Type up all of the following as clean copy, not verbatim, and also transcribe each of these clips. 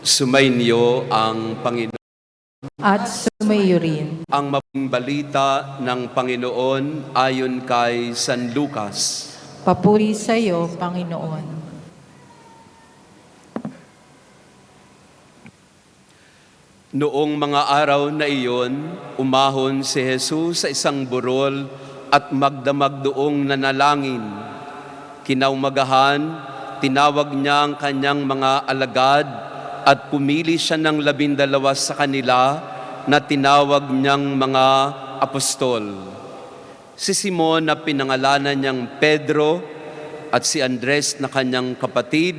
Sumainyo ang Panginoon. At sumayo rin. Ang mabuting balita ng Panginoon ayon kay San Lucas. Papuri sa iyo, Panginoon. Noong mga araw na iyon, umahon si Jesus sa isang burol at magdamag doong nanalangin. Kinaumagahan, tinawag niya ang kanyang mga alagad at pumili siya ng 12 sa kanila na tinawag niyang mga apostol. Si Simon na pinangalanan niyang Pedro at si Andres na kanyang kapatid,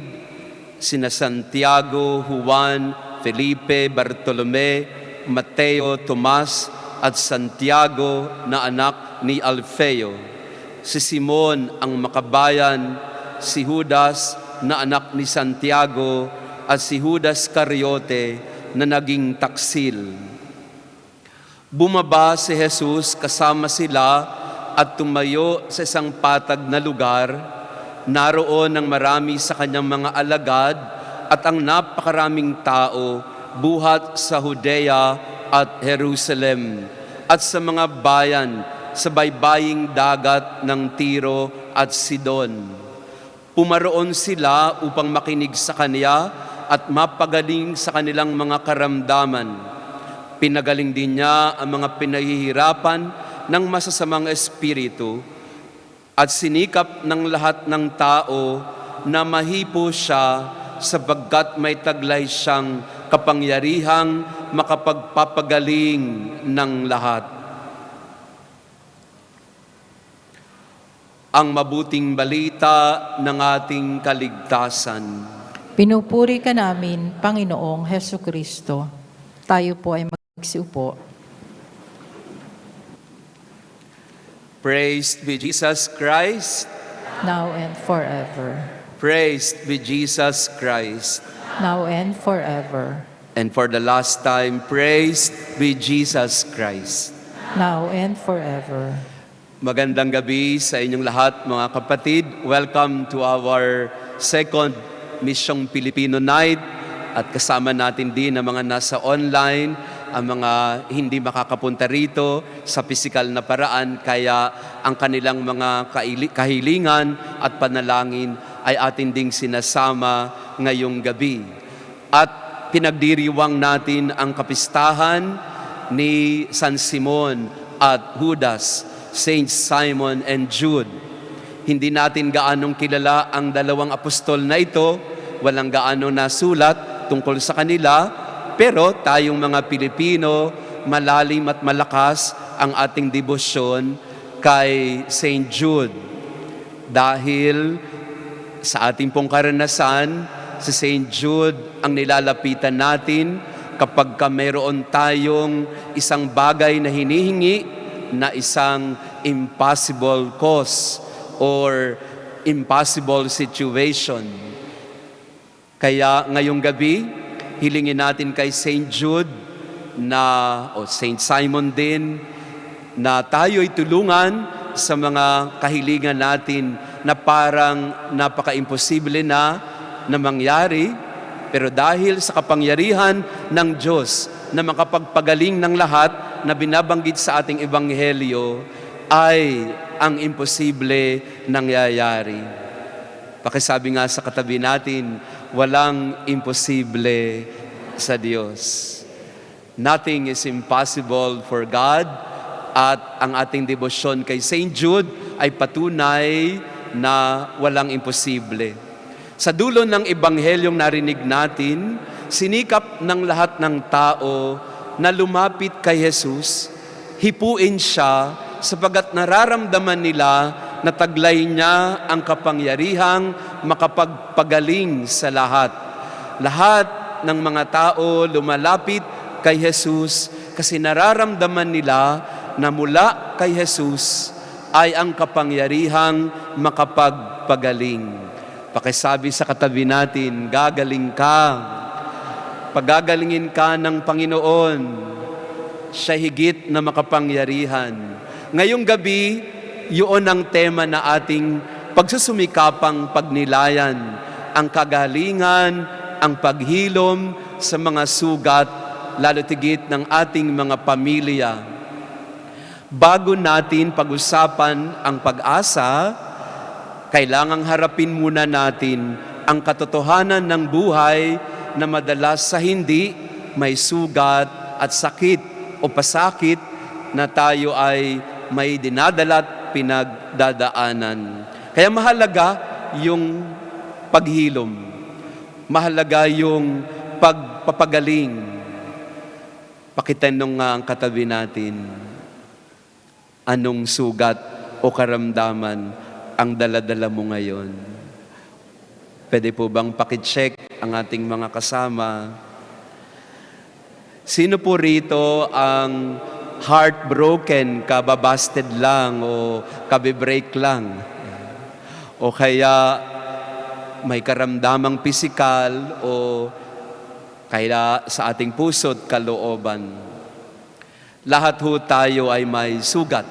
sina Santiago, Juan, Felipe, Bartolome, Mateo, Tomas at Santiago na anak ni Alfeo. Si Simon ang makabayan, si Judas na anak ni Santiago at si Judas Iscariote na naging taksil. Bumaba si Jesus kasama sila at tumayo sa isang patag na lugar. Naroon ang marami sa kanyang mga alagad at ang napakaraming tao buhat sa Judea at Jerusalem at sa mga bayan sa baybaying dagat ng Tiro at Sidon. Pumaroon sila upang makinig sa kanya at mapagaling sa kanilang mga karamdaman. Pinagaling din niya ang mga pinahihirapan ng masasamang espiritu at sinikap ng lahat ng tao na mahipo siya sapagkat may taglay siyang kapangyarihang makapagpapagaling ng lahat. Ang mabuting balita ng ating kaligtasan. Pinupuri ka namin, Panginoong Hesukristo. Tayo po ay magsiupo. Praised be Jesus Christ. Now and forever. Praised be Jesus Christ. Now and forever. And for the last time, praised be Jesus Christ. Now and forever. Magandang gabi sa inyong lahat, mga kapatid. Welcome to our second Misyong Pilipino Night. At kasama natin din ang mga nasa online, ang mga hindi makakapunta rito sa pisikal na paraan. Kaya ang kanilang mga kahilingan at panalangin ay atin ding sinasama ngayong gabi. At pinagdiriwang natin ang kapistahan ni San Simon at Judas, Saint Simon and Jude. Hindi natin gaanong kilala ang dalawang apostol na ito, walang gaano nasulat tungkol sa kanila, pero tayong mga Pilipino, malalim at malakas ang ating debosyon kay Saint Jude. Dahil sa ating pong karanasan, si Saint Jude ang nilalapitan natin kapag mayroon tayong isang bagay na hinihingi na isang impossible cause or impossible situation. Kaya ngayong gabi, hilingin natin kay Saint Jude o Saint Simon din na tayo'y tulungan sa mga kahilingan natin na parang napaka-imposible na mangyari, pero dahil sa kapangyarihan ng Diyos na makapagpagaling ng lahat na binabanggit sa ating ebanghelyo, ay ang imposible nangyayari. Pakisabi nga sa katabi natin, walang imposible sa Diyos. Nothing is impossible for God, at ang ating debosyon kay Saint Jude ay patunay na walang imposible. Sa dulo ng ebanghelyong narinig natin, sinikap ng lahat ng tao na lumapit kay Jesus, hipuin siya sapagat nararamdaman nila na taglay niya ang kapangyarihang makapagpagaling sa lahat. Lahat ng mga tao lumalapit kay Jesus kasi nararamdaman nila na mula kay Jesus ay ang kapangyarihang makapagpagaling. Pakisabi sa katabi natin, gagaling ka. Pagagalingin ka ng Panginoon. Siya higit na makapangyarihan. Ngayong gabi, yun ang tema na ating pagsusumikapang pagnilayan. Ang kagalingan, ang paghilom, sa mga sugat, lalo tigit ng ating mga pamilya. Bago natin pag-usapan ang pag-asa, kailangang harapin muna natin ang katotohanan ng buhay na madalas sa hindi may sugat at sakit o pasakit na tayo ay may dinadala't pinagdadaanan. Kaya mahalaga yung paghilom. Mahalaga yung pagpapagaling. Pakitanong nga ang katabi natin, anong sugat o karamdaman ang daladala mo ngayon? Pwede po bang pakicheck ang ating mga kasama? Sino po rito ang heartbroken, kababasted lang o kabibreak lang? O kaya may karamdamang pisikal o kaya sa ating puso't kalooban. Lahat ho tayo ay may sugat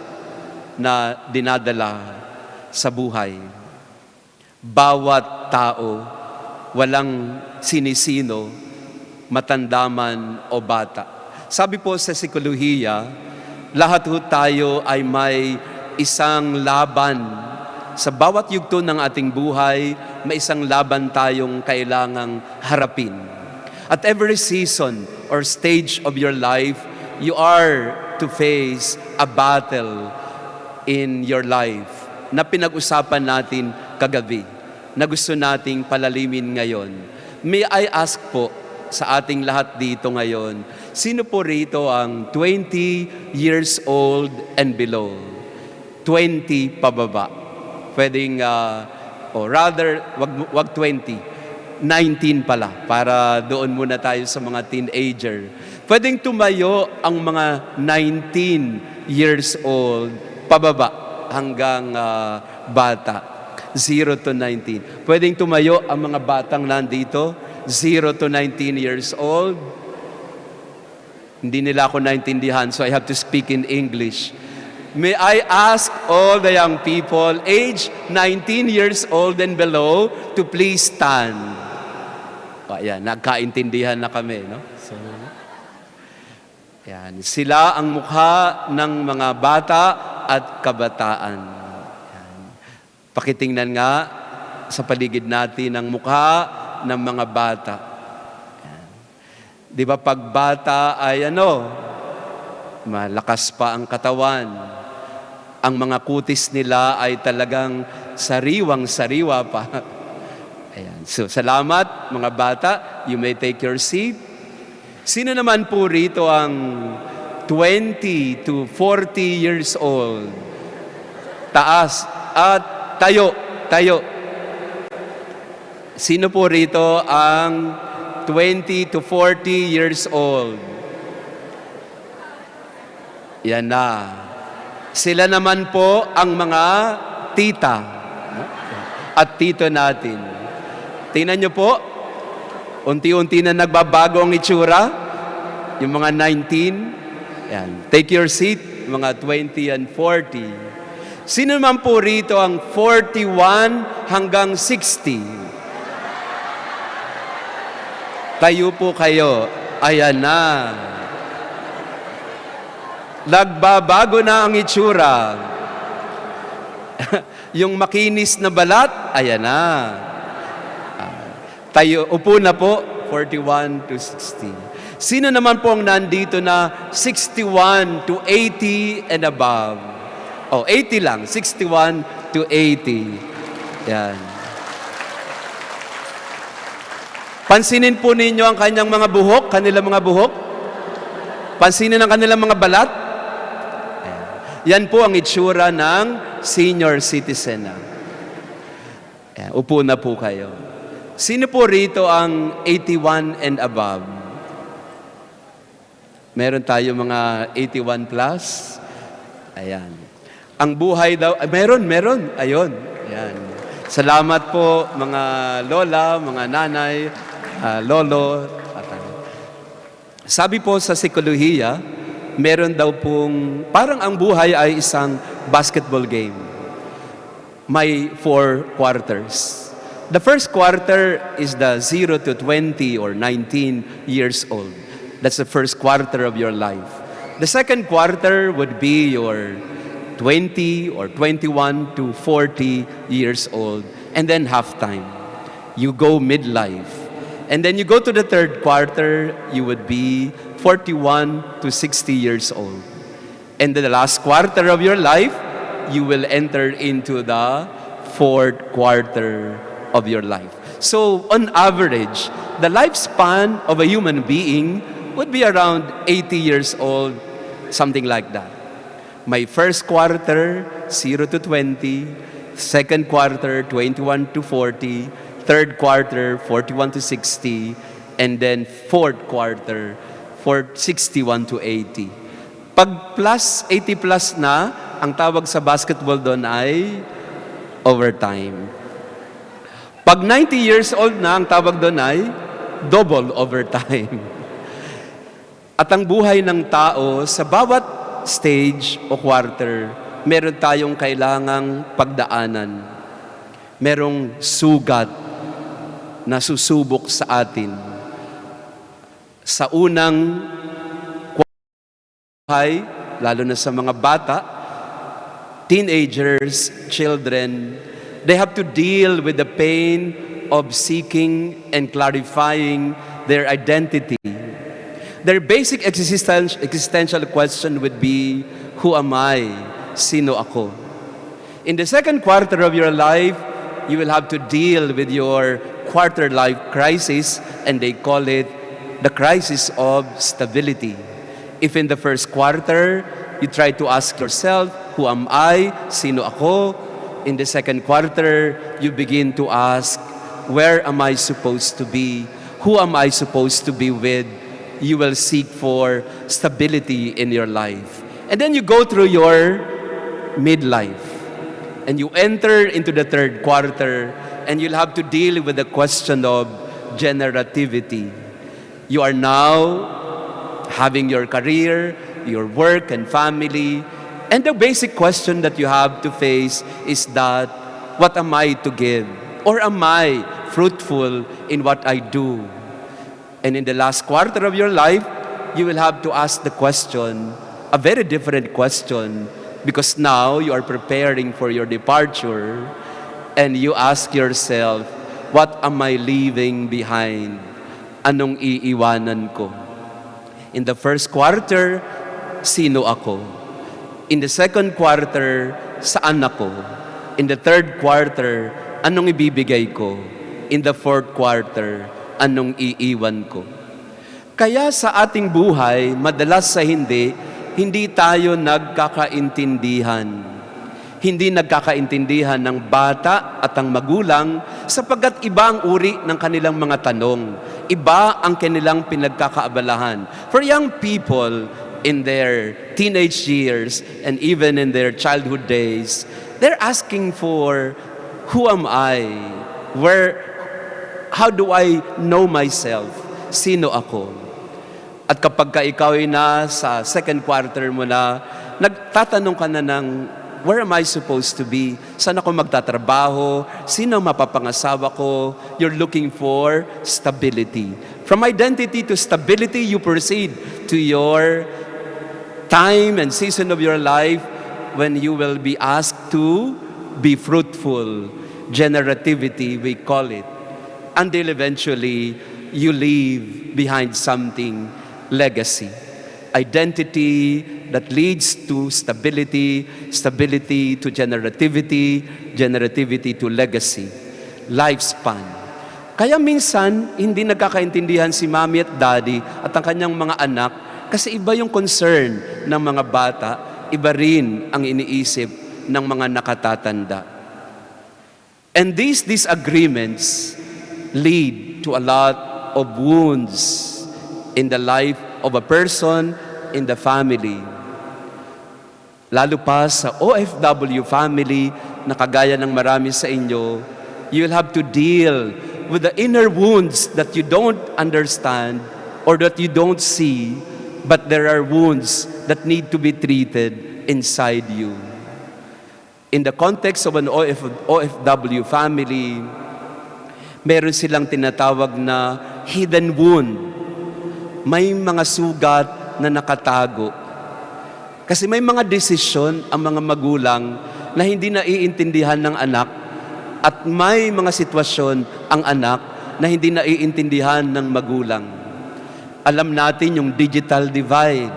na dinadala sa buhay. Bawat tao, walang sinisino, matanda man o bata. Sabi po sa psikolohiya, lahat ho tayo ay may isang laban. Sa bawat yugto ng ating buhay, may isang laban tayong kailangang harapin. At every season or stage of your life, you are to face a battle in your life na pinag-usapan natin kagabi, na gusto nating palalimin ngayon. May I ask po sa ating lahat dito ngayon, sino po rito ang 20 years old and below? 20 pababa. Pwedeng, or rather, wag 20. 19 pala, para doon muna tayo sa mga teenager. Pwedeng tumayo ang mga 19 years old pababa hanggang bata. 0 to 19. Pwedeng tumayo ang mga batang nandito, 0 to 19 years old. Hindi nila ako naintindihan, so I have to speak in English. May I ask all the young people, age 19 years old and below, to please stand. Ayan, nagkaintindihan na kami, no? So, ayan, sila ang mukha ng mga bata at kabataan. Ayan. Pakitingnan nga sa paligid natin ang mukha ng mga bata. Ayan. Di ba pag bata ay malakas pa ang katawan. Ang mga kutis nila ay talagang sariwang-sariwa pa. Ayan. So, salamat mga bata. You may take your seat. Sino naman po rito ang 20 to 40 years old? Taas at tayo. Sino po rito ang 20 to 40 years old? Yan na. Sila naman po ang mga tita at tito natin. Tingnan nyo po, unti-unti na nagbabago ang itsura. Yung mga 19, yan. Take your seat, mga 20 and 40. Sino naman po rito ang 41 hanggang 60? Tayo po kayo. Ayan na. Nagbabago na ang itsura. Yung makinis na balat, ayan na. Tayo, upo na po, 41 to 60. Sino naman po ang nandito na 61 to 80 and above? 80 lang. 61 to 80. Yan. Pansinin po ninyo ang kanyang mga buhok, kanilang mga buhok. Pansinin ang kanilang mga balat. Yan po ang itsura ng senior citizen. Yan. Upo na po kayo. Sino po rito ang 81 and above? Meron tayo mga 81 plus. Ayan. Ang buhay daw, meron. Ayun. Ayan. Salamat po mga lola, mga nanay, lolo. Sabi po sa psikolohiya, meron daw pong, parang ang buhay ay isang basketball game. May 4 quarters. The first quarter is the 0 to 20 or 19 years old. That's the first quarter of your life. The second quarter would be your 20 or 21 to 40 years old. And then halftime. You go midlife. And then you go to the third quarter, you would be 41 to 60 years old. And then the last quarter of your life, you will enter into the fourth quarter of your life. So on average, the lifespan of a human being would be around 80 years old, something like that. My first quarter, 0 to 20. Second quarter, 21 to 40. Third quarter, 41 to 60. And then fourth quarter, 61 to 80. Pag plus 80 plus na, ang tawag sa basketball doon ay overtime. Pag 90 years old na, ang tawag doon ay double overtime. At ang buhay ng tao, sa bawat stage o quarter, meron tayong kailangang pagdaanan. Merong sugat na susubok sa atin. Sa unang buhay, lalo na sa mga bata, teenagers, children, they have to deal with the pain of seeking and clarifying their identity. Their basic existential question would be, who am I? Sino ako? In the second quarter of your life, you will have to deal with your quarter life crisis, and they call it the crisis of stability. If in the first quarter, you try to ask yourself, who am I? Sino ako? In the second quarter, you begin to ask, where am I supposed to be? Who am I supposed to be with? You will seek for stability in your life. And then you go through your midlife. And you enter into the third quarter, and you'll have to deal with the question of generativity. You are now having your career, your work and family, and the basic question that you have to face is that, what am I to give? Or am I fruitful in what I do? And in the last quarter of your life, you will have to ask the question, a very different question, because now you are preparing for your departure, and you ask yourself, what am I leaving behind? Anong iiwanan ko? In the first quarter, sino ako? In the second quarter, saan ako? In the third quarter, anong ibibigay ko? In the fourth quarter, anong iiwan ko? Kaya sa ating buhay, madalas sa hindi tayo nagkakaintindihan. Hindi nagkakaintindihan ng bata at ang magulang sapagkat iba ang uri ng kanilang mga tanong. Iba ang kanilang pinagkakaabalahan. For young people, in their teenage years and even in their childhood days, they're asking for, who am I? How do I know myself? Sino ako? At kapag ka ikaw ay na sa second quarter mo na, nagtatanong ka na ng, where am I supposed to be? Saan ako magtatrabaho? Sino mapapangasawa ko? You're looking for stability. From identity to stability, you proceed to your time and season of your life when you will be asked to be fruitful. Generativity, we call it. Until eventually, you leave behind something, legacy. Identity that leads to stability, stability to generativity, generativity to legacy. Lifespan. Kaya minsan, hindi nagkakaintindihan si mommy at daddy at ang kanyang mga anak kasi iba yung concern ng mga bata, iba rin ang iniisip ng mga nakatatanda. And these disagreements lead to a lot of wounds in the life of a person, in the family. Lalo pa sa OFW family na kagaya ng marami sa inyo, you'll have to deal with the inner wounds that you don't understand or that you don't see, but there are wounds that need to be treated inside you. In the context of an OFW family, Meron silang tinatawag na hidden wound. May mga sugat na nakatago. Kasi may mga desisyon ang mga magulang na hindi naiintindihan ng anak at may mga sitwasyon ang anak na hindi naiintindihan ng magulang. Alam natin yung digital divide.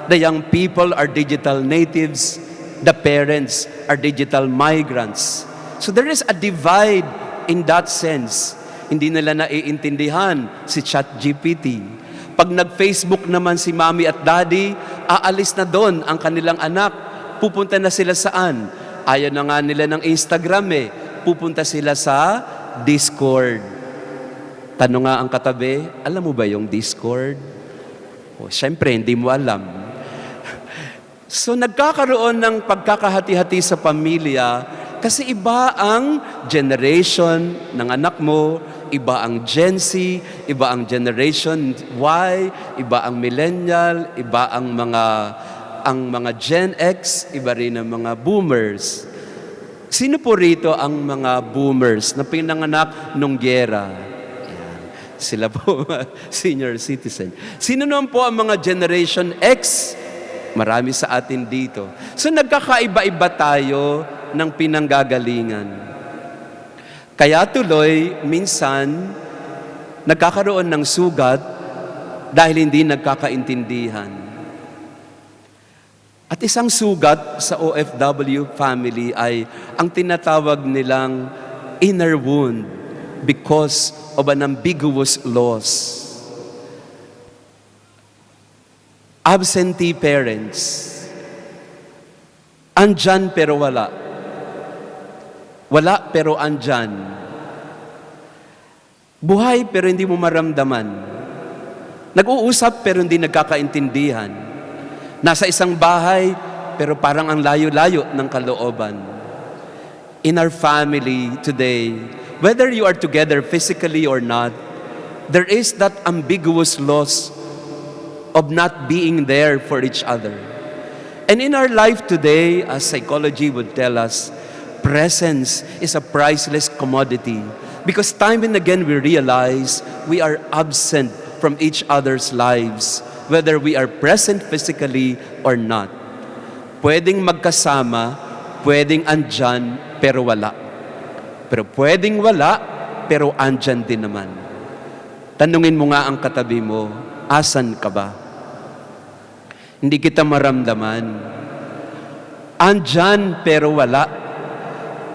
The young people are digital natives. The parents are digital migrants. So there is a divide in that sense. Hindi nila naiintindihan si ChatGPT. Pag nag-Facebook naman si mommy at daddy, aalis na doon ang kanilang anak. Pupunta na sila saan? Ayaw na nga nila ng Instagram Pupunta sila sa Discord. Tanong nga ang katabi, alam mo ba yung Discord? Siyempre, hindi mo alam. So nagkakaroon ng pagkakahati-hati sa pamilya kasi iba ang generation ng anak mo, iba ang Gen Z, iba ang Generation Y, iba ang Millennial, iba ang mga Gen X, iba rin ang mga Boomers. Sino po rito ang mga Boomers na pinanganak nung gyera? Sila po, senior citizen. Sino naman po ang mga Generation X? Marami sa atin dito. So nagkakaiba-iba tayo ng pinanggagalingan. Kaya tuloy, minsan, nagkakaroon ng sugat dahil hindi nagkakaintindihan. At isang sugat sa OFW family ay ang tinatawag nilang inner wound because of an ambiguous loss. Absentee parents. Andyan pero wala. Wala pero andyan. Buhay pero hindi mo maramdaman. Nag-uusap pero hindi nagkakaintindihan. Nasa isang bahay pero parang ang layo-layo ng kalooban. In our family today, whether you are together physically or not, there is that ambiguous loss of not being there for each other. And in our life today, as psychology would tell us, presence is a priceless commodity because time and again we realize we are absent from each other's lives, whether we are present physically or not. Pwedeng magkasama, pwedeng andyan, pero wala. Pero pwedeng wala, pero andyan din naman. Tanungin mo nga ang katabi mo, asan ka ba? Hindi kita maramdaman. Andyan pero wala.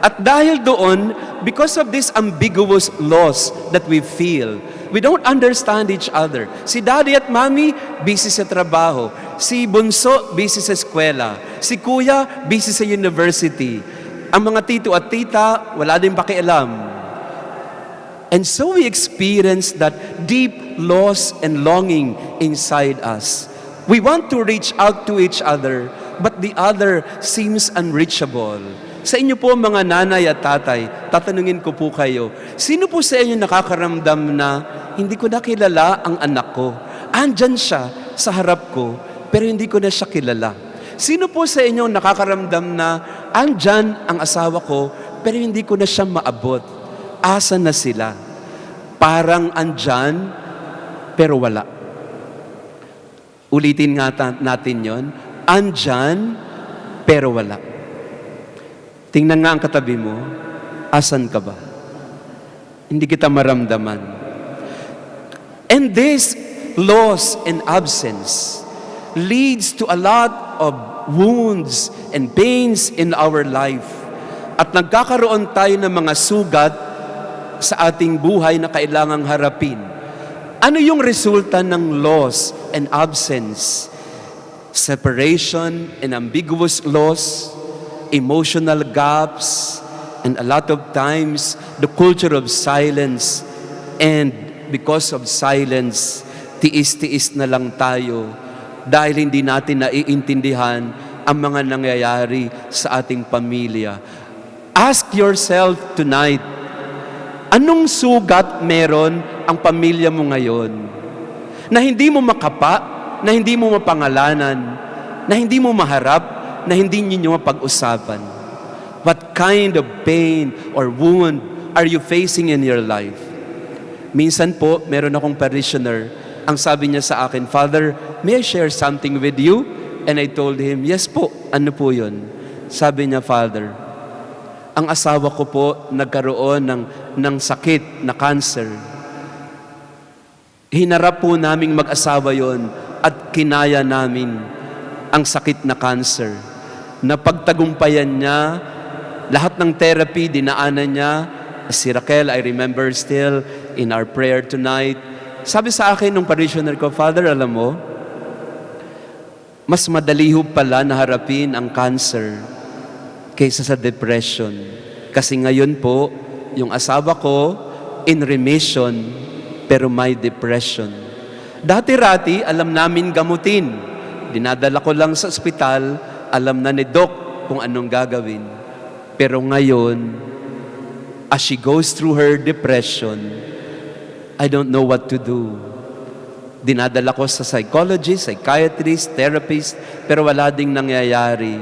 At dahil doon, because of this ambiguous loss that we feel, we don't understand each other. Si daddy at mommy, busy sa trabaho. Si bunso, busy sa eskwela. Si kuya, busy sa university. Ang mga tito at tita, wala din pakialam. And so we experience that deep loss and longing inside us. We want to reach out to each other, but the other seems unreachable. Sa inyo po mga nanay at tatay, tatanungin ko po kayo, sino po sa inyo nakakaramdam na hindi ko na kilala ang anak ko? Andyan siya sa harap ko, pero hindi ko na siya kilala. Sino po sa inyo nakakaramdam na andyan ang asawa ko, pero hindi ko na siya maabot? Asa na sila? Parang andyan, pero wala. Ulitin nga natin yon. Andyan, pero wala. Tingnan nga ang katabi mo, asan ka ba? Hindi kita maramdaman. And this loss and absence leads to a lot of wounds and pains in our life. At nagkakaroon tayo ng mga sugat sa ating buhay na kailangang harapin. Ano yung resulta ng loss and absence? Separation and ambiguous loss, emotional gaps, and a lot of times, the culture of silence. And because of silence, tiis-tiis na lang tayo dahil hindi natin naiintindihan ang mga nangyayari sa ating pamilya. Ask yourself tonight, anong sugat meron ang pamilya mo ngayon na hindi mo makapa, na hindi mo mapangalanan, na hindi mo maharap, na hindi ninyo mapag-usapan? What kind of pain or wound are you facing in your life? Minsan po, meron akong parishioner, ang sabi niya sa akin, "Father, may I share something with you?" And I told him, "Yes po." "Ano po yun?" Sabi niya, "Father, ang asawa ko po nagkaroon ng sakit na cancer. Hinarap po naming mag-asawa yon at kinaya namin ang sakit na cancer. Napagtagumpayan niya, lahat ng therapy, dinaanan niya. Si Raquel, I remember still in our prayer tonight. Sabi sa akin nung parishioner ko, "Father, alam mo, mas madali ho pala na harapin ang cancer kaysa sa depression. Kasi ngayon po, yung asawa ko, in remission, pero may depression. Dati-rati, alam namin gamutin. Dinadala ko lang sa ospital, alam na ni Doc kung anong gagawin. Pero ngayon, as she goes through her depression, I don't know what to do. Dinadala ko sa psychologist, psychiatrist, therapist, pero wala ding nangyayari.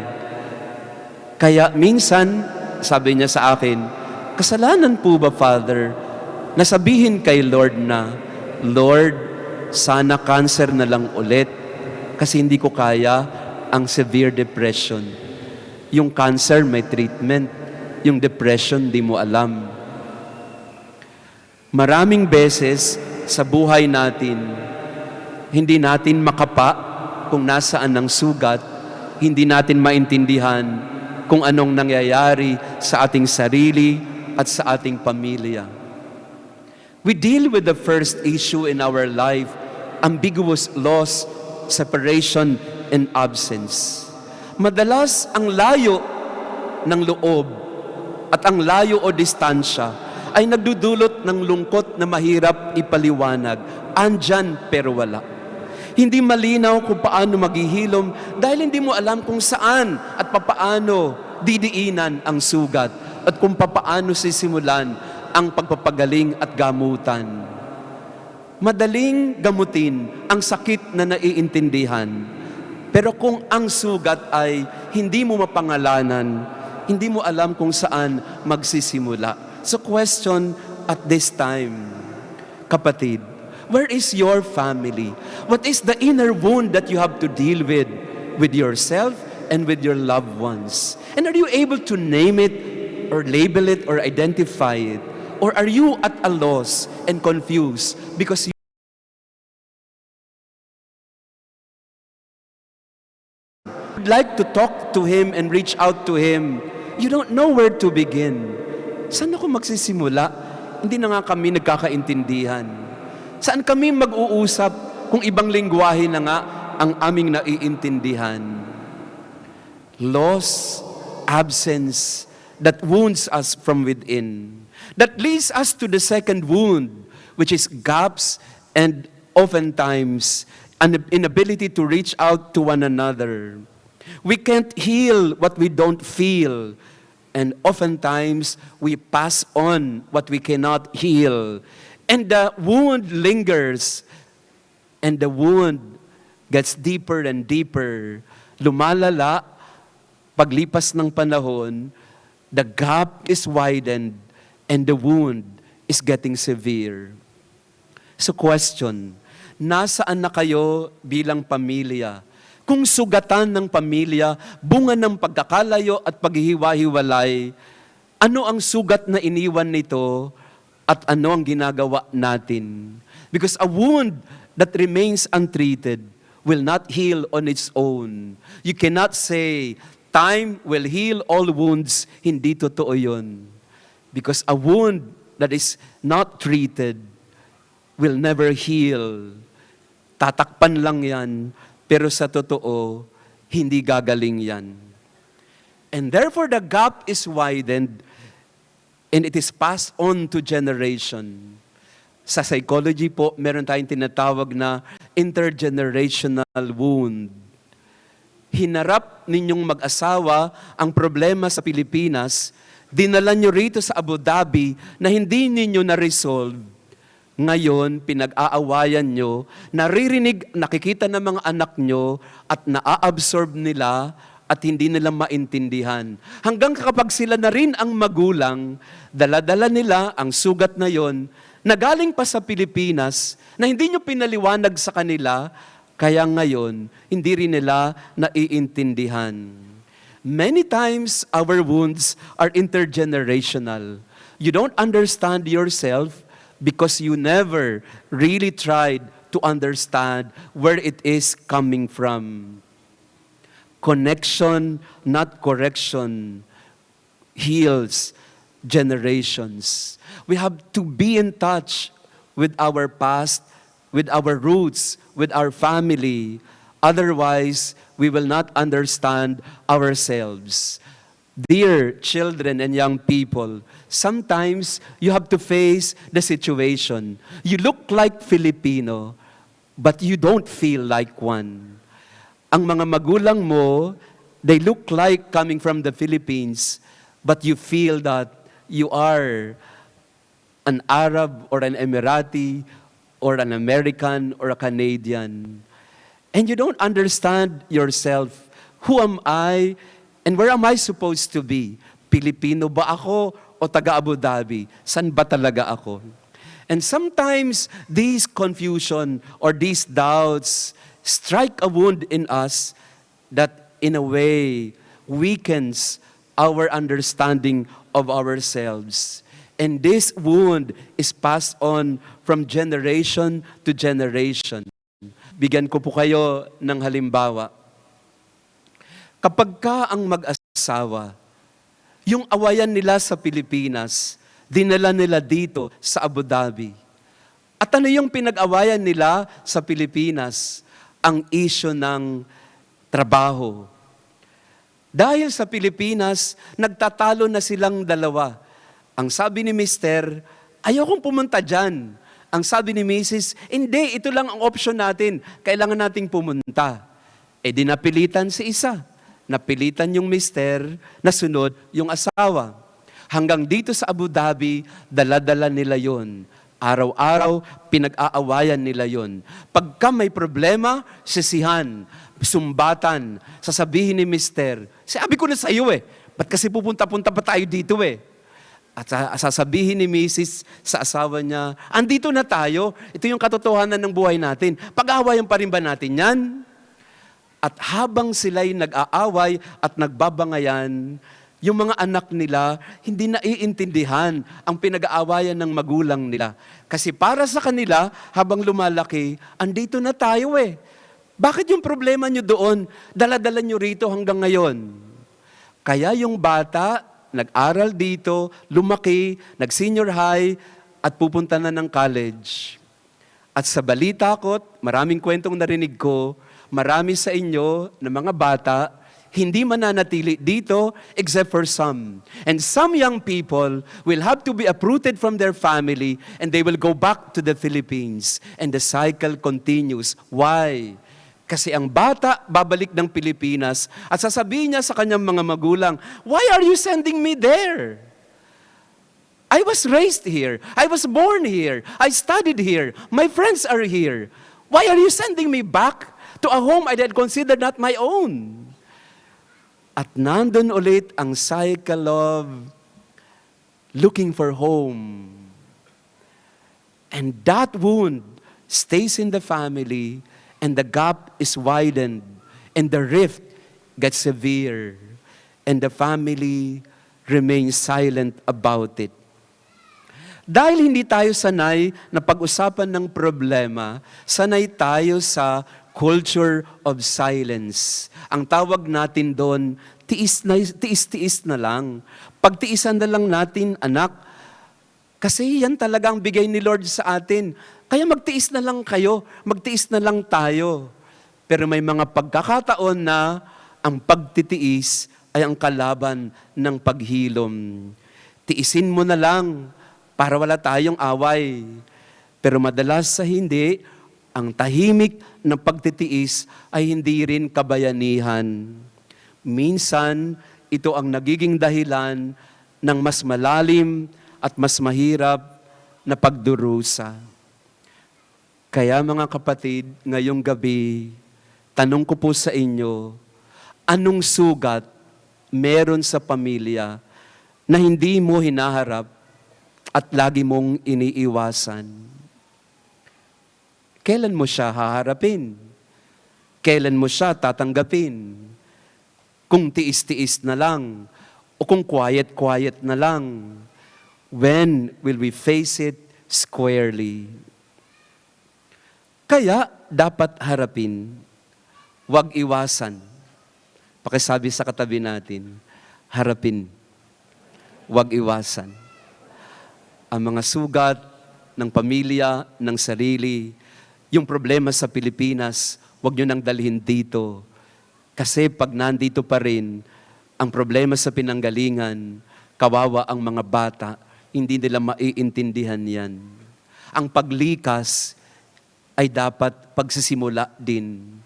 Kaya minsan, sabi niya sa akin, kasalanan po ba, Father, nasabihin kay Lord na, Lord, sana cancer na lang ulit kasi hindi ko kaya ang severe depression. Yung cancer may treatment, yung depression di mo alam. Maraming beses sa buhay natin, hindi natin makapa kung nasaan ang sugat, hindi natin maintindihan kung anong nangyayari sa ating sarili at sa ating pamilya. We deal with the first issue in our life, ambiguous loss, separation, and absence. Madalas ang layo ng loob at ang layo o distansya ay nagdudulot ng lungkot na mahirap ipaliwanag. Andyan pero wala. Hindi malinaw kung paano maghihilom dahil hindi mo alam kung saan at papaano didiinan ang sugat at kung papaano sisimulan ang pagpapagaling at gamutan. Madaling gamutin ang sakit na naiintindihan. Pero kung ang sugat ay hindi mo mapangalanan, hindi mo alam kung saan magsisimula. So question at this time, kapatid, where is your family? What is the inner wound that you have to deal with yourself and with your loved ones? And are you able to name it or label it or identify it? Or are you at a loss and confused because you would like to talk to Him and reach out to Him? You don't know where to begin. Saan ako magsisimula? Hindi na nga kami nagkakaintindihan. Saan kami mag-uusap kung ibang lingwahe na nga ang aming naiintindihan? Loss, absence, that wounds us from within. That leads us to the second wound, which is gaps and oftentimes an inability to reach out to one another. We can't heal what we don't feel. And oftentimes, we pass on what we cannot heal. And the wound lingers. And the wound gets deeper and deeper. Lumalala, paglipas ng panahon, the gap is widened and the wound is getting severe. So question, nasaan na kayo bilang pamilya? Kung sugatan ng pamilya, bunga ng pagkakalayo at paghihiwa-hiwalay, ano ang sugat na iniwan nito at ano ang ginagawa natin? Because a wound that remains untreated will not heal on its own. You cannot say, time will heal all wounds. Hindi totoo yun. Because a wound that is not treated will never heal. Tatakpan lang yan. Pero sa totoo, hindi gagaling yan. And therefore, the gap is widened and it is passed on to generation. Sa psychology po, meron tayong tinatawag na intergenerational wound. Hinarap ninyong mag-asawa ang problema sa Pilipinas, dinala nyo rito sa Abu Dhabi na hindi ninyo na-resolve. Ngayon, pinag-aawayan nyo, naririnig, nakikita ng mga anak nyo, at naa-absorb nila at hindi nila maintindihan. Hanggang kapag sila na rin ang magulang, dala-dala nila ang sugat na yon na galing pa sa Pilipinas na hindi nyo pinaliwanag sa kanila, kaya ngayon, hindi rin nila naiintindihan. Many times, our wounds are intergenerational. You don't understand yourself because you never really tried to understand where it is coming from. Connection, not correction, heals generations. We have to be in touch with our past, with our roots, with our family. Otherwise, we will not understand ourselves. Dear children and young people, sometimes you have to face the situation. You look like Filipino, but you don't feel like one. Ang mga magulang mo, they look like coming from the Philippines, but you feel that you are an Arab or an Emirati or an American or a Canadian. And you don't understand yourself. Who am I and where am I supposed to be? Pilipino ba ako o taga Abu Dhabi? San ba talaga ako? And sometimes these confusion or these doubts strike a wound in us that in a way weakens our understanding of ourselves. And this wound is passed on from generation to generation. Bigyan ko po kayo ng halimbawa. Kapag ka ang mag-asawa, yung awayan nila sa Pilipinas, dinala nila dito sa Abu Dhabi. At ano yung pinag-awayan nila sa Pilipinas? Ang issue ng trabaho. Dahil sa Pilipinas, nagtatalo na silang dalawa. Ang sabi ni Mister, ayokong pumunta dyan. Ang sabi ni Mrs., hindi, ito lang ang option natin. Kailangan nating pumunta. E di napilitan si isa. Napilitan yung Mister, nasunod yung asawa. Hanggang dito sa Abu Dhabi, dala-dala nila yon. Araw-araw, pinag-aawayan nila yon. Pagka may problema, sisihan, sumbatan, sasabihin ni Mister, sabi ko na sa iyo ba't kasi pupunta-punta pa tayo dito At sasabihin ni Mrs. sa asawa niya, andito na tayo, ito yung katotohanan ng buhay natin. Pag-aawayan pa rin ba natin yan? At habang sila'y nag-aaway at nagbabangayan, yung mga anak nila, hindi naiintindihan ang pinag-aawayan ng magulang nila. Kasi para sa kanila, habang lumalaki, andito na tayo Bakit yung problema nyo doon, dala-dala nyo rito hanggang ngayon? Kaya yung bata, nag-aral dito, lumaki, nag-senior high, at pupunta na ng college. At sa balita ko, maraming kwentong narinig ko, marami sa inyo na mga bata, hindi mananatili dito except for some. And some young people will have to be uprooted from their family and they will go back to the Philippines. And the cycle continues. Why? Kasi ang bata babalik ng Pilipinas at sasabihin niya sa kanyang mga magulang, why are you sending me there? I was raised here. I was born here. I studied here. My friends are here. Why are you sending me back to a home I had considered not my own? At nandun ulit ang cycle of looking for home. And that wound stays in the family and the gap is widened and the rift gets severe and the family remains silent about it. Dahil hindi tayo sanay na pag-usapan ng problema, sanay tayo sa culture of silence. Ang tawag natin doon, tiis na lang. Pagtiisan na lang natin, anak, kasi yan talaga ang bigay ni Lord sa atin. Kaya magtiis na lang kayo, magtiis na lang tayo. Pero may mga pagkakataon na ang pagtitiis ay ang kalaban ng paghilom. Tiisin mo na lang para wala tayong away. Pero madalas sa hindi, ang tahimik ng pagtitiis ay hindi rin kabayanihan. Minsan, ito ang nagiging dahilan ng mas malalim at mas mahirap na pagdurusa. Kaya mga kapatid, ngayong gabi, tanong ko po sa inyo, anong sugat meron sa pamilya na hindi mo hinaharap at lagi mong iniiwasan. Kailan mo siya haharapin? Kailan mo siya tatanggapin? Kung tiis-tiis na lang, o kung quiet-quiet na lang, when will we face it squarely? Kaya dapat harapin, huwag iwasan. Pakisabi sa katabi natin, harapin, huwag iwasan. Ang mga sugat ng pamilya, ng sarili, yung problema sa Pilipinas, huwag nyo nang dalhin dito. Kasi pag nandito pa rin, ang problema sa pinanggalingan, kawawa ang mga bata, hindi nila maiintindihan yan. Ang paglikas ay dapat pagsisimula din.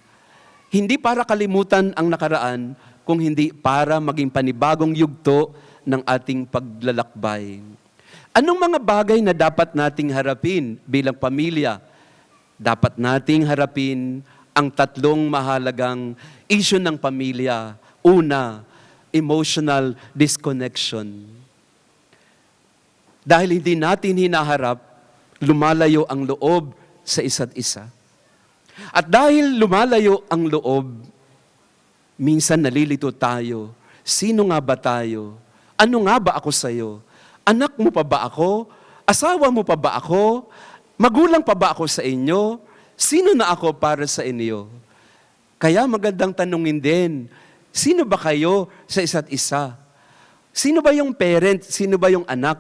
Hindi para kalimutan ang nakaraan, kung hindi para maging panibagong yugto ng ating paglalakbay. Anong mga bagay na dapat nating harapin bilang pamilya? Dapat nating harapin ang tatlong mahalagang issue ng pamilya. Una, emotional disconnection. Dahil hindi natin hinaharap, lumalayo ang loob sa isa't isa. At dahil lumalayo ang loob, minsan nalilito tayo. Sino nga ba tayo? Ano nga ba ako sa'yo? Anak mo pa ba ako? Asawa mo pa ba ako? Magulang pa ba ako sa inyo? Sino na ako para sa inyo? Kaya magandang tanungin din, sino ba kayo sa isa't isa? Sino ba yung parent? Sino ba yung anak?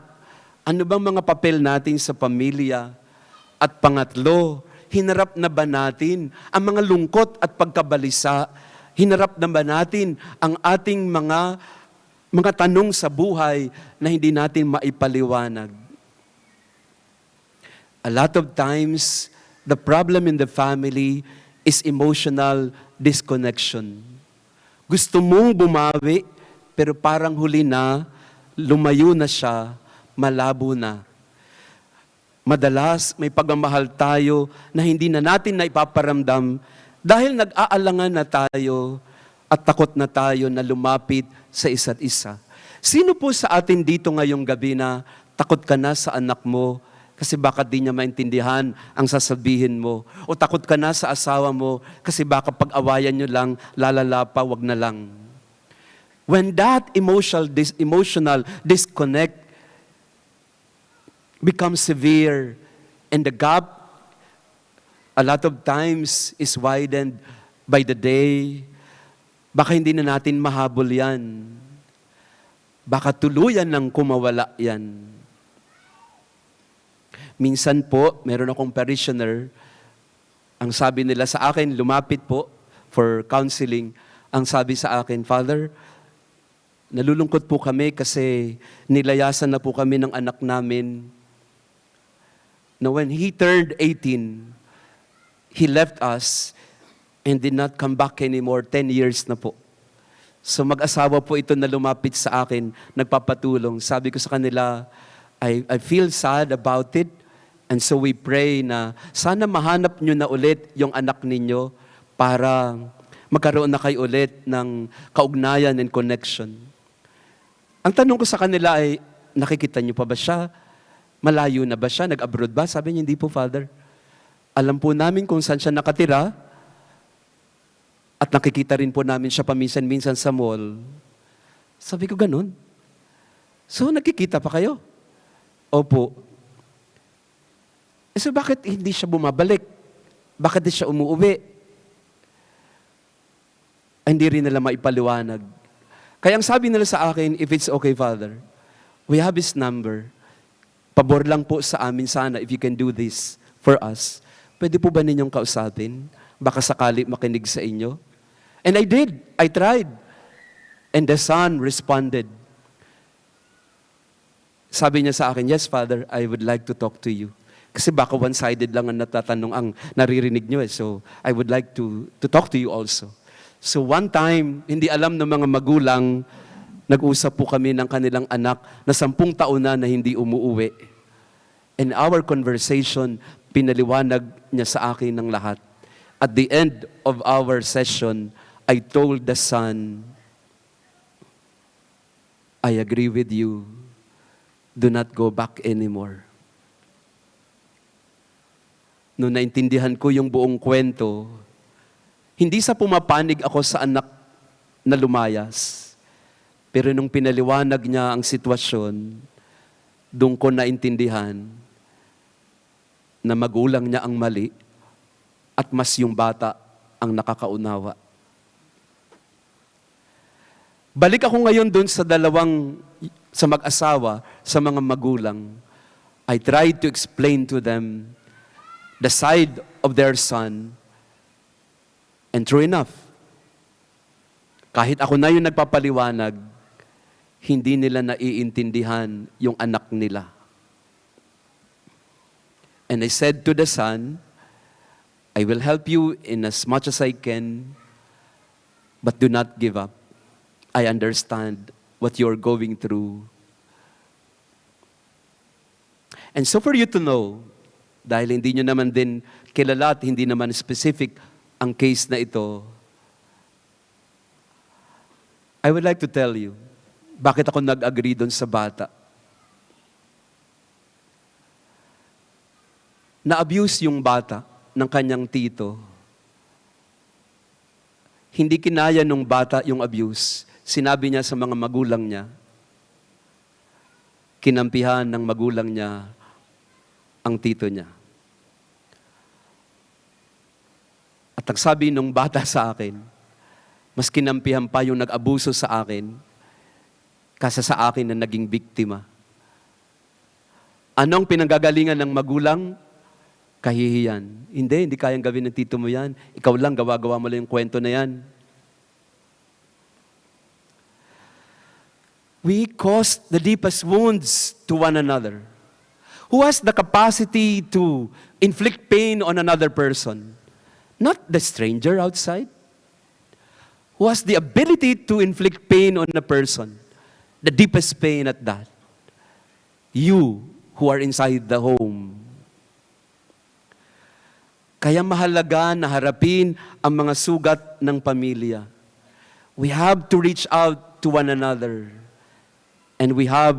Ano bang mga papel natin sa pamilya? At pangatlo, hinarap na ba natin ang mga lungkot at pagkabalisa? Hinarap na ba natin ang ating mga tanong sa buhay na hindi natin maipaliwanag? A lot of times, the problem in the family is emotional disconnection. Gusto mong bumawi, pero parang huli na, lumayo na siya, malabo na. Madalas, may pagmamahal tayo na hindi na natin na ipaparamdam dahil nag-aalangan na tayo at takot na tayo na lumapit sa isa't isa. Sino po sa atin dito ngayong gabi na takot ka na sa anak mo kasi baka di niya maintindihan ang sasabihin mo? O takot ka na sa asawa mo kasi baka pag-awayan nyo lang, lalala pa, wag na lang. When that emotional disconnect becomes severe and the gap a lot of times is widened by the day, baka hindi na natin mahabol yan. Baka tuluyan ng kumawala yan. Minsan po, meron akong parishioner, ang sabi nila sa akin, lumapit po for counseling, ang sabi sa akin, Father, nalulungkot po kami kasi nilayasan na po kami ng anak namin. Now when he turned 18, he left us and did not come back anymore. 10 years na po. So mag-asawa po ito na lumapit sa akin, nagpapatulong. Sabi ko sa kanila, I feel sad about it. And so we pray na sana mahanap nyo na ulit yung anak ninyo para magkaroon na kayo ulit ng kaugnayan and connection. Ang tanong ko sa kanila ay, nakikita nyo pa ba siya? Malayo na ba siya? Nag-abroad ba? Sabi niya, hindi po, Father. Alam po namin kung saan siya nakatira at nakikita rin po namin siya paminsan-minsan sa mall. Sabi ko, ganun. So, nagkikita pa kayo? Opo. So, bakit hindi siya bumabalik? Bakit hindi siya umuuwi? Hindi rin nila maipaliwanag. Kaya ang sabi nila sa akin, if it's okay, Father, we have his number. Pabor lang po sa amin sana if you can do this for us. Pwede po ba ninyong kausapin? Baka sakali makinig sa inyo. And I did. I tried. And the son responded. Sabi niya sa akin, yes, Father, I would like to talk to you. Kasi baka one-sided lang ang natatanong ang naririnig nyo. So I would like to talk to you also. So one time, hindi alam ng mga magulang, nag-usap po kami ng kanilang anak na 10 taon na hindi umuuwi. In our conversation, pinaliwanag niya sa akin ng lahat. At the end of our session, I told the son, I agree with you. do not go back anymore. Noong naintindihan ko yung buong kwento, hindi sa pumapanig ako sa anak na lumayas, pero nung pinaliwanag niya ang sitwasyon, doon ko naintindihan na magulang niya ang mali at mas yung bata ang nakakaunawa. Balik ako ngayon doon sa sa mag-asawa, sa mga magulang. I tried to explain to them the side of their son. And true enough, kahit ako na yung nagpapaliwanag, hindi nila naiintindihan yung anak nila. And I said to the son, I will help you in as much as I can, but do not give up. I understand what you're going through. And so for you to know, dahil hindi nyo naman din kilala at hindi naman specific ang case na ito, I would like to tell you, bakit ako nag-agree doon sa bata? Na-abuse yung bata ng kanyang tito. Hindi kinaya nung bata yung abuse. Sinabi niya sa mga magulang niya, kinampihan ng magulang niya ang tito niya. At ang sabi nung bata sa akin, mas kinampihan pa yung nag-abuso sa akin kaysa sa akin na naging biktima. Anong pinanggagalingan ng magulang? Kahihiyan. Hindi kayang gawin ng tito mo yan. Ikaw lang, gawa-gawa mo lang yung kwento na yan. We cause the deepest wounds to one another. Who has the capacity to inflict pain on another person? Not the stranger outside. Who has the ability to inflict pain on a person? The deepest pain at that. You who are inside the home. Kaya mahalaga na harapin ang mga sugat ng pamilya. We have to reach out to one another. And we have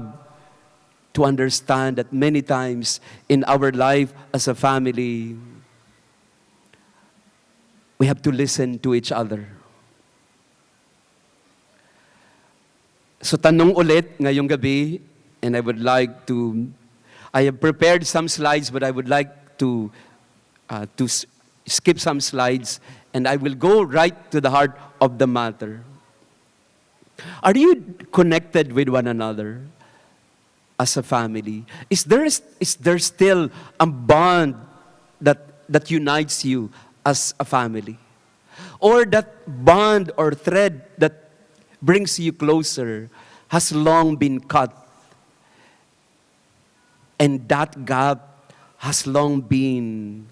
to understand that many times in our life as a family, we have to listen to each other. So tanong ulit ngayong gabi, and I have prepared some slides, but I would like to skip some slides, and I will go right to the heart of the matter. Are you connected with one another as a family? Is there still a bond that unites you as a family? Or that bond or thread that brings you closer has long been cut, and that gap has long been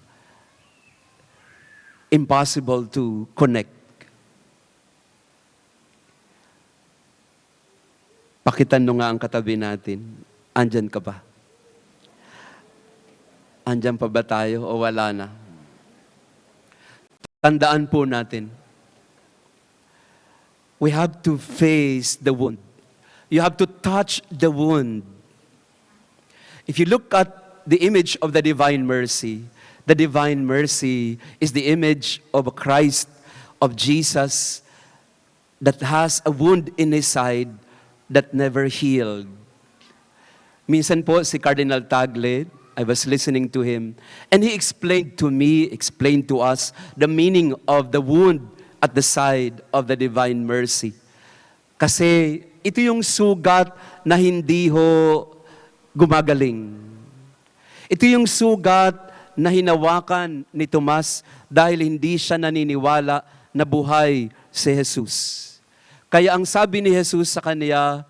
impossible to connect? Pakitanong nga ang katabi natin, andyan ka ba? Andyan pa ba tayo o wala na? Tandaan po natin, we have to face the wound. You have to touch the wound. If you look at the image of the divine mercy is the image of a Christ, of Jesus, that has a wound in His side that never healed. Minsan po si Cardinal Tagle, I was listening to him, and he explained to us, the meaning of the wound at the side of the divine mercy. Kasi ito yung sugat na hindi ho gumagaling. Ito yung sugat na hinawakan ni Tomas dahil hindi siya naniniwala na buhay si Jesus. Kaya ang sabi ni Jesus sa kanya,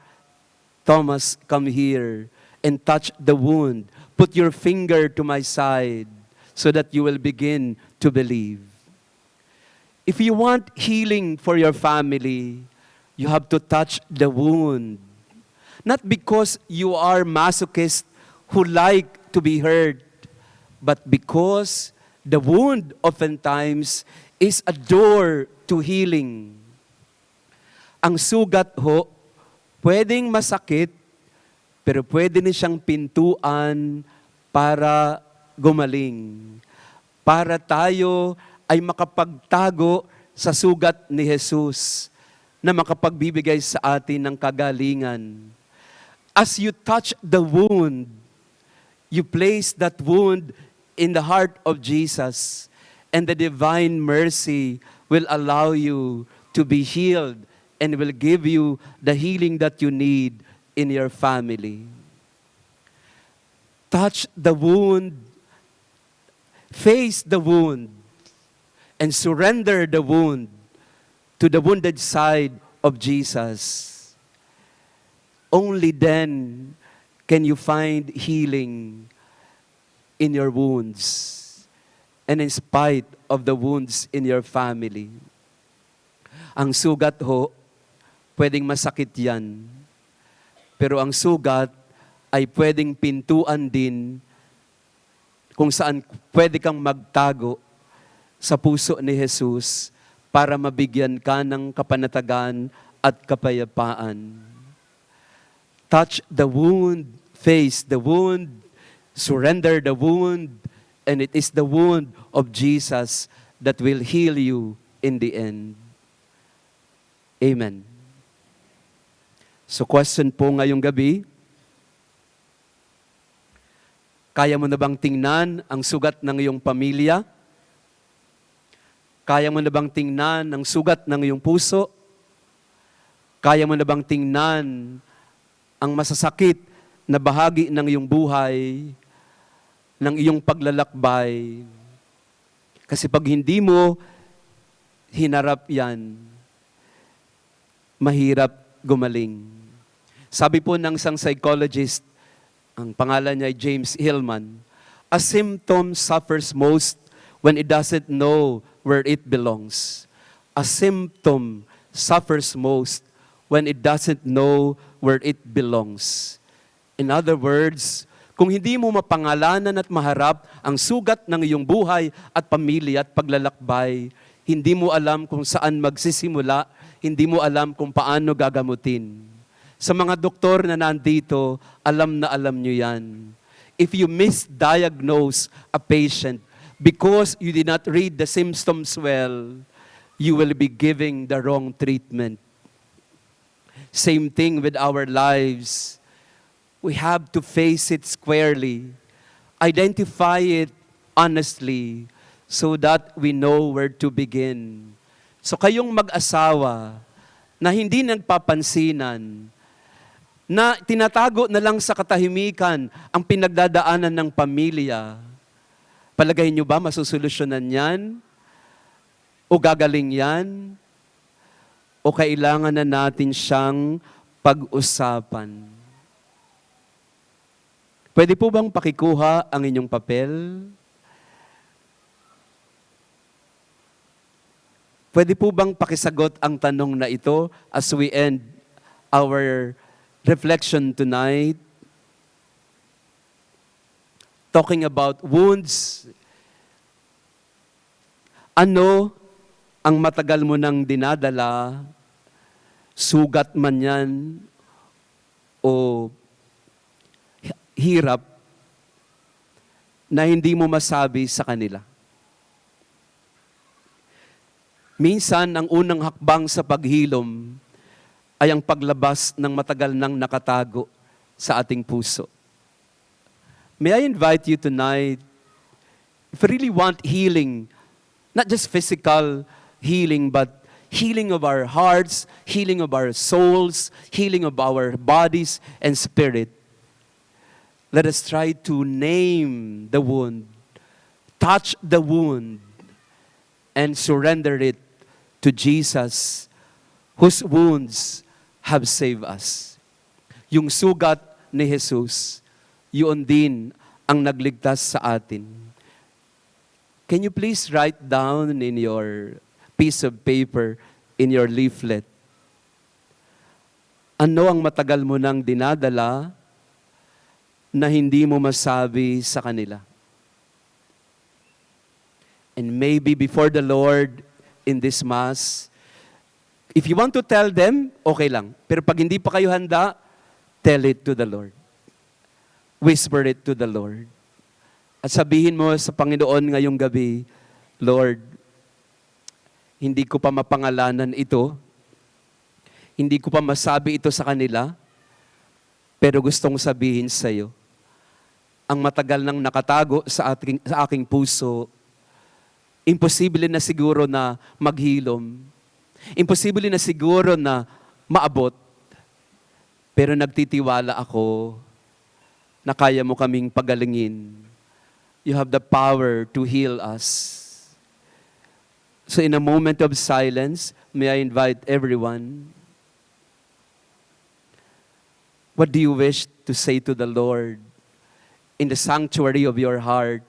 Thomas, come here and touch the wound. Put your finger to my side so that you will begin to believe. If you want healing for your family, you have to touch the wound. Not because you are masochist who like to be hurt, but because the wound oftentimes is a door to healing. Ang sugat ho, pwedeng masakit, pero pwede din siyang pintuan para gumaling. Para tayo ay makapagtago sa sugat ni Jesus na makapagbibigay sa atin ng kagalingan. As you touch the wound, you place that wound in the heart of Jesus, and the divine mercy will allow you to be healed and will give you the healing that you need in your family. Touch the wound, face the wound, and surrender the wound to the wounded side of Jesus. Only then can you find healing in your wounds and in spite of the wounds in your family. Ang sugat ho, pwedeng masakit yan. Pero ang sugat ay pwedeng pintuan din kung saan pwede kang magtago sa puso ni Jesus para mabigyan ka ng kapanatagan at kapayapaan. Touch the wound, face the wound, surrender the wound, and it is the wound of Jesus that will heal you in the end. Amen. So question po ngayong gabi, kaya mo na bang tingnan ang sugat ng iyong pamilya? Kaya mo na bang tingnan ang sugat ng iyong puso? Kaya mo na bang tingnan ang masasakit na bahagi ng iyong buhay, ng iyong paglalakbay? Kasi pag hindi mo hinarap yan, mahirap gumaling. Sabi po ng isang psychologist, ang pangalan niya ay James Hillman, a symptom suffers most when it doesn't know where it belongs. A symptom suffers most when it doesn't know where it belongs. In other words, kung hindi mo mapangalanan at maharap ang sugat ng iyong buhay at pamilya at paglalakbay, hindi mo alam kung saan magsisimula, hindi mo alam kung paano gagamutin. Sa mga doktor na nandito, alam na alam nyo yan. If you misdiagnose a patient because you did not read the symptoms well, you will be giving the wrong treatment. Same thing with our lives. We have to face it squarely, identify it honestly, so that we know where to begin. So kayong mag-asawa na hindi nagpapansinan, na tinatago na lang sa katahimikan ang pinagdadaanan ng pamilya, palagay nyo ba masusolusyonan yan? O gagaling yan? O kailangan na natin siyang pag-usapan? Pwede po bang pakikuha ang inyong papel? Pwede po bang pakisagot ang tanong na ito as we end our reflection tonight? Talking about wounds. Ano ang matagal mo nang dinadala, sugat man yan, o hirap, na hindi mo masabi sa kanila? Minsan, ang unang hakbang sa paghilom ay ang paglabas ng matagal nang nakatago sa ating puso. May I invite you tonight, if you really want healing, not just physical healing, but healing of our hearts, healing of our souls, healing of our bodies and spirit, let us try to name the wound, touch the wound, and surrender it to Jesus, whose wounds have saved us. Yung sugat ni Jesus, yun din ang nagligtas sa atin. Can you please write down in your piece of paper, in your leaflet, ano ang matagal mo nang dinadala na hindi mo masabi sa kanila? And maybe before the Lord in this Mass, if you want to tell them, okay lang. Pero pag hindi pa kayo handa, tell it to the Lord. whisper it to the Lord. At sabihin mo sa Panginoon ngayong gabi, Lord, hindi ko pa mapangalanan ito, hindi ko pa masabi ito sa kanila, pero gustong sabihin sa iyo, ang matagal nang nakatago sa aking puso, imposible na siguro na maghilom, imposible na siguro na maabot, pero nagtitiwala ako na kaya mo kaming pagalingin. You have the power to heal us. So in a moment of silence, may I invite everyone, what do you wish to say to the Lord in the sanctuary of your heart?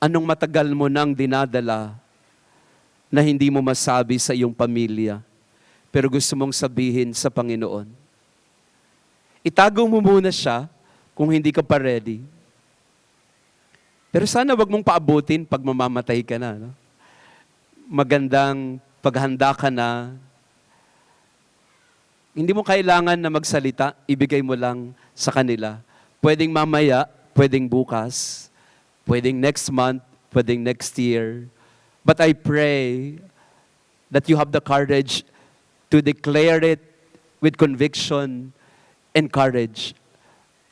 Anong matagal mo nang dinadala na hindi mo masabi sa iyong pamilya, pero gusto mong sabihin sa Panginoon? Itago mo muna siya kung hindi ka pa ready. Pero sana wag mong paabutin pag mamamatay ka na. No? Magandang paghanda ka na. Hindi mo kailangan na magsalita, ibigay mo lang sa kanila. Pwedeng mamaya, pwedeng bukas, pwedeng next month, pwedeng next year. But I pray that you have the courage to declare it with conviction and courage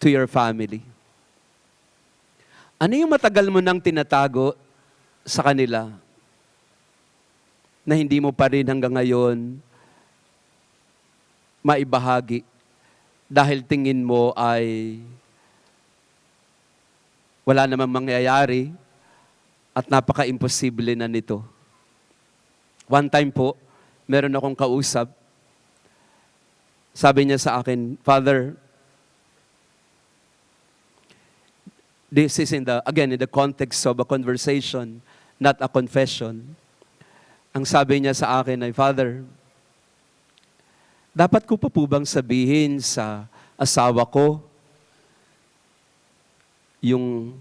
to your family. Ano yung matagal mo nang tinatago sa kanila na hindi mo pa rin hanggang ngayon maibahagi dahil tingin mo ay wala namang mangyayari at napaka-imposible na nito? One time po, meron akong kausap. Sabi niya sa akin, Father, this is in the context of a conversation, not a confession. Ang sabi niya sa akin ay, Father, dapat ko pa po bang sabihin sa asawa ko yung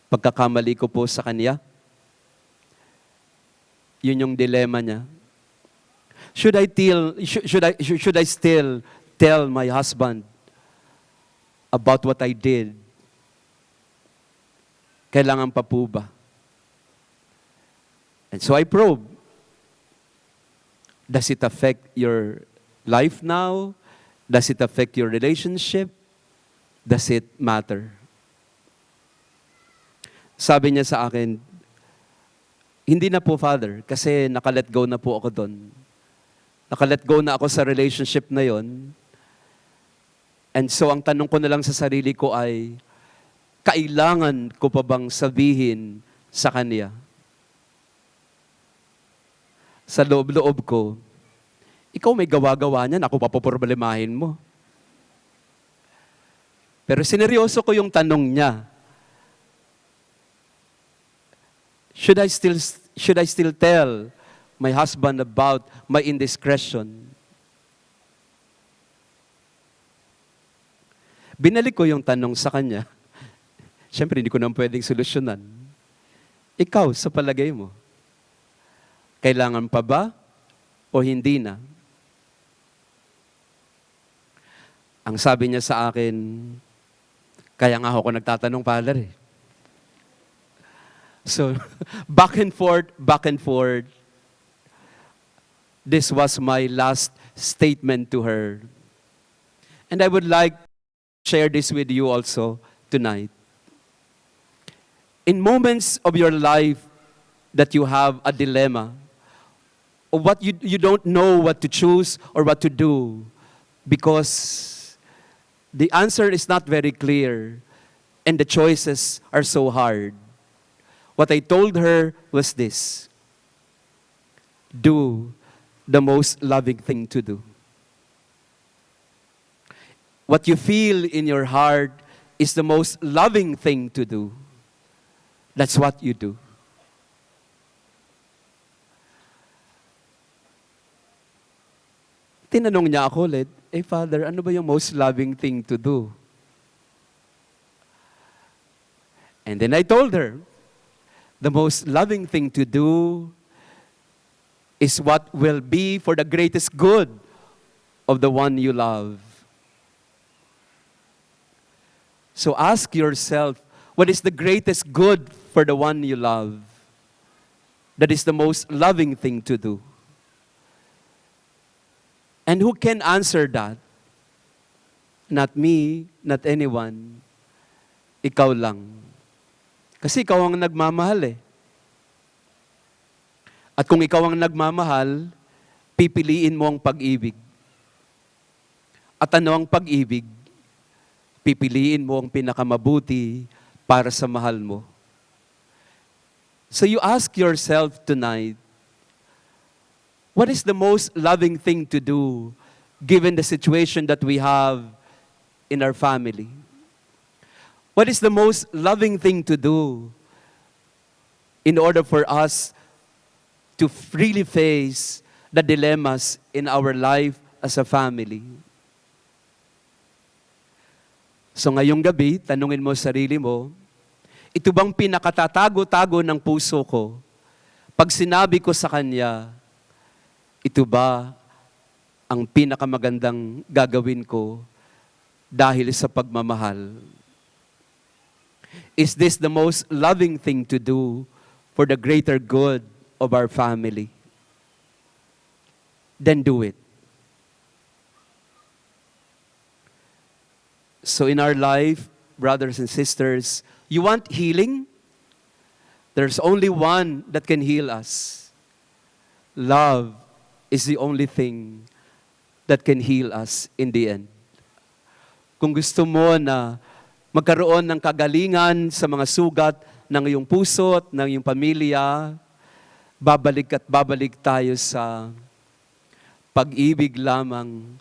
pagkakamali ko po sa kanya? Yun yung dilema niya. Should I still tell my husband about what I did? Kailangan pa po ba? And so I probe. Does it affect your life now? Does it affect your relationship? Does it matter? Sabi niya sa akin, hindi na po, Father, kasi nakalet go na po ako doon. Nakalet go na ako sa relationship na yon. And so ang tanong ko na lang sa sarili ko ay, kailangan ko pa bang sabihin sa kanya? Sa loob-loob ko, ikaw may gawa-gawa niyan, ako papoproblemahin mo. Pero sineryoso ko yung tanong niya. Should I still tell my husband about my indiscretion? Binalik ko yung tanong sa kanya. Siyempre, hindi ko naman pwedeng solusyonan. Ikaw, sa palagay mo, kailangan pa ba o hindi na? Ang sabi niya sa akin, kaya nga ako nagtatanong, Father eh. So, back and forth, this was my last statement to her. And I would like to share this with you also tonight. In moments of your life that you have a dilemma, or what you don't know what to choose or what to do, because the answer is not very clear and the choices are so hard. What I told her was this: do the most loving thing to do. What you feel in your heart is the most loving thing to do. That's what you do. Tinanong niya ako ulit, Father, ano ba yung most loving thing to do? And then I told her, the most loving thing to do is what will be for the greatest good of the one you love. So ask yourself, what is the greatest good for the one you love? That is the most loving thing to do. And who can answer that? Not me, not anyone. Ikaw lang. Kasi ikaw ang nagmamahal eh. At kung ikaw ang nagmamahal, pipiliin mo ang pag-ibig. At ano ang pag-ibig? Pipiliin mo ang pinakamabuti para sa mahal mo. So you ask yourself tonight, what is the most loving thing to do given the situation that we have in our family? What is the most loving thing to do in order for us to freely face the dilemmas in our life as a family? So ngayong gabi, tanungin mo sarili mo, ito bang pinakatatago-tago ng puso ko? Pag sinabi ko sa Kanya, ito ba ang pinakamagandang gagawin ko dahil sa pagmamahal? Is this the most loving thing to do for the greater good of our family? Then do it. So in our life, brothers and sisters, you want healing? There's only one that can heal us. Love is the only thing that can heal us in the end. Kung gusto mo na magkaroon ng kagalingan sa mga sugat ng iyong puso at ng iyong pamilya, babalik at babalik tayo sa pag-ibig lamang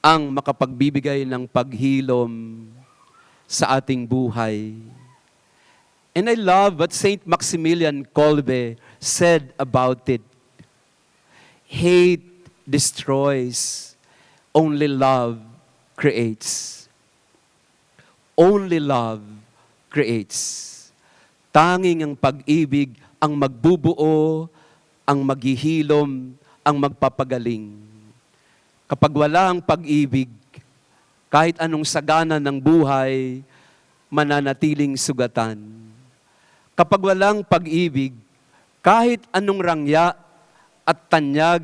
ang makapagbibigay ng paghilom sa ating buhay. And I love what Saint Maximilian Kolbe said about it. Hate destroys, only love creates. Only love creates. Tanging ang pag-ibig ang magbubuo, ang maghihilom, ang magpapagaling. Kapag wala ang pag-ibig, kahit anong sagana ng buhay, mananatiling sugatan. Kapag walang pag-ibig, kahit anong rangya at tanyag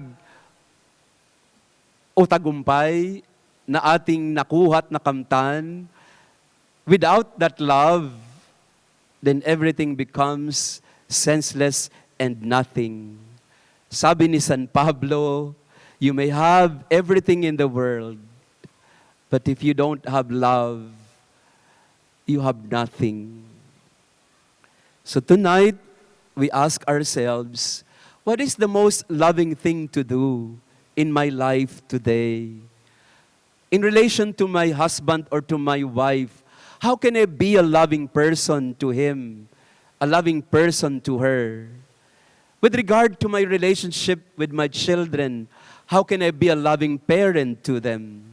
o tagumpay na ating nakuha at nakamtan, without that love, then everything becomes senseless and nothing. Sabi ni San Pablo, you may have everything in the world, but if you don't have love, you have nothing. So tonight, we ask ourselves, what is the most loving thing to do in my life today? In relation to my husband or to my wife, how can I be a loving person to him, a loving person to her? With regard to my relationship with my children, how can I be a loving parent to them?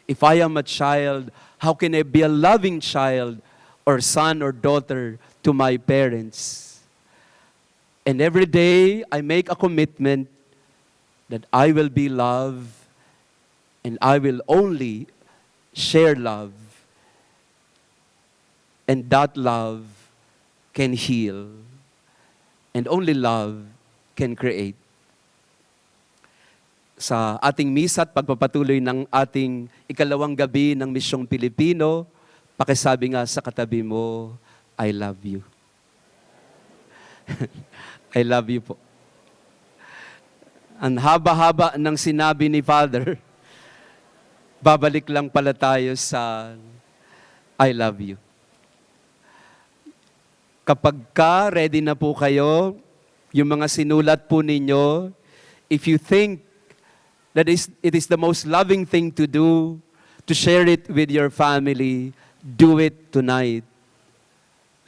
If I am a child, how can I be a loving child or son or daughter to my parents? And every day, I make a commitment that I will be love and I will only share love. And that love can heal. And only love can create. Sa ating misa at pagpapatuloy ng ating ikalawang gabi ng Misyong Pilipino, pakisabi nga sa katabi mo, I love you. I love you po. Ang haba-haba ng sinabi ni Father, babalik lang pala tayo sa I love you. Kapag ready na po kayo, yung mga sinulat po ninyo, if you think that it is the most loving thing to do, to share it with your family, do it tonight.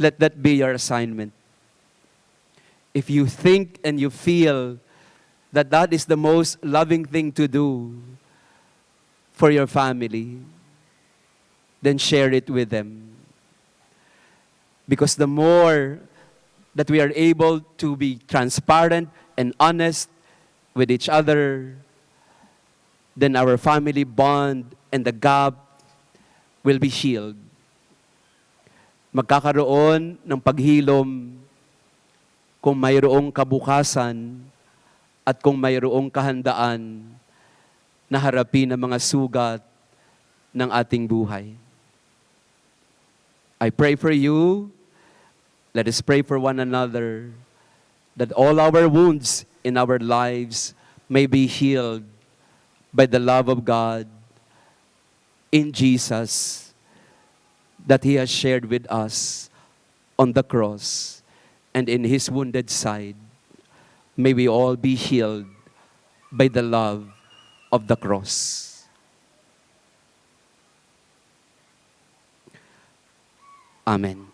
Let that be your assignment. If you think and you feel that that is the most loving thing to do for your family, then share it with them. Because the more that we are able to be transparent and honest with each other, then our family bond and the gap will be healed. magkakaroon ng paghilom kung mayroong kabukasan at kung mayroong kahandaan na harapin ang mga sugat ng ating buhay. I pray for you. Let us pray for one another that all our wounds in our lives may be healed by the love of God in Jesus that He has shared with us on the cross, and in His wounded side. May we all be healed by the love of the cross. Amen.